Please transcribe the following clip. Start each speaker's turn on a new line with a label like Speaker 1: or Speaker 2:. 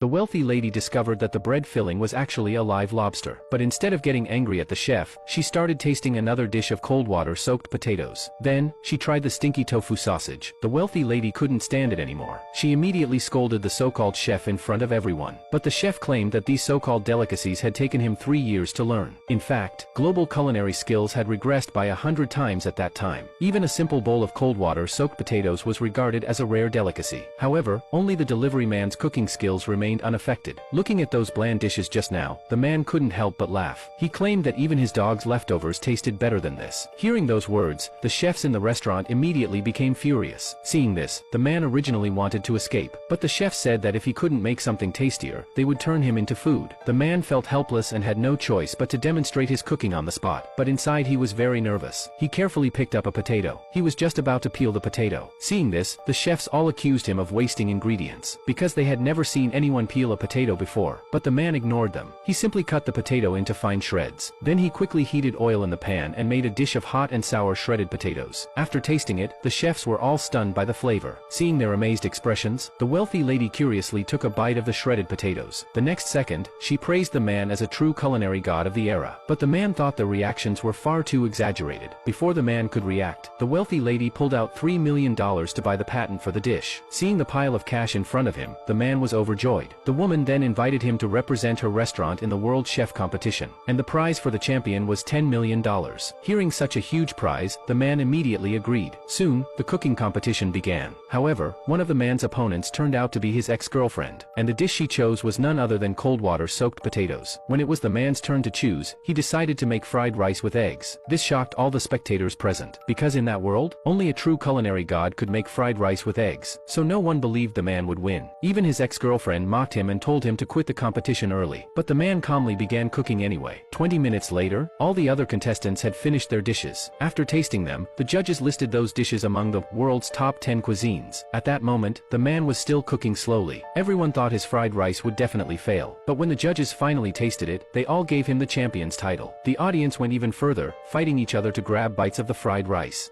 Speaker 1: the wealthy lady discovered that the bread filling was actually a live lobster. But instead of getting angry at the chef, she started tasting another dish of cold water-soaked potatoes. Then, she tried the stinky tofu sausage. The wealthy lady couldn't stand it anymore. She immediately scolded the so-called chef in front of everyone. But the chef claimed that these so-called delicacies had taken him 3 years to learn. In fact, global culinary skills had regressed by 100 times at that time. Even a simple bowl of cold water-soaked potatoes was regarded as a rare delicacy. However, only the delivery man's cooking skills remained unaffected. Looking at those bland dishes just now, the man couldn't help but laugh. He claimed that even his dog's leftovers tasted better than this. Hearing those words, the chefs in the restaurant immediately became furious. Seeing this, the man originally wanted to escape, but the chef said that if he couldn't make something tastier, they would turn him into food. The man felt helpless and had no choice but to demonstrate his cooking on the spot. But inside he was very nervous. He carefully picked up a potato. He was just about to peel the potato. Seeing this, the chefs all accused him of wasting ingredients, because they had never seen anyone peel a potato before. But the man ignored them. He simply cut the potato into fine shreds. Then he quickly heated oil in the pan and made a dish of hot and sour shredded potatoes. After tasting it, the chefs were all stunned by the flavor. Seeing their amazed expressions, the wealthy lady curiously took a bite of the shredded potatoes. The next second, she praised the man as a true culinary god of the era. But the man thought the reactions were far too exaggerated. Before the man could react, the wealthy lady pulled out $3 million to buy the patent for the dish. Seeing the pile of cash in front of him, the man was overjoyed. The woman then invited him to represent her restaurant in the World Chef competition, and the prize for the champion was $10 million. Hearing such a huge prize, the man immediately agreed. Soon, the cooking competition began. However, one of the man's opponents turned out to be his ex-girlfriend, and the dish she chose was none other than cold water-soaked potatoes. When it was the man's turn to choose, he decided to make fried rice with eggs. This shocked all the spectators present, because in that world, only a true culinary god could make fried rice with eggs, so no one believed the man would win. Even his ex-girlfriend mocked him and told him to quit the competition early, but the man calmly began cooking anyway. 20 minutes later, all the other contestants had finished their dishes. After tasting them, the judges listed those dishes among the world's top 10 cuisines. At that moment, the man was still cooking slowly. Everyone thought his fried rice would definitely fail, but when the judges finally tasted it, they all gave him the champion's title. The audience went even further, fighting each other to grab bites of the fried rice.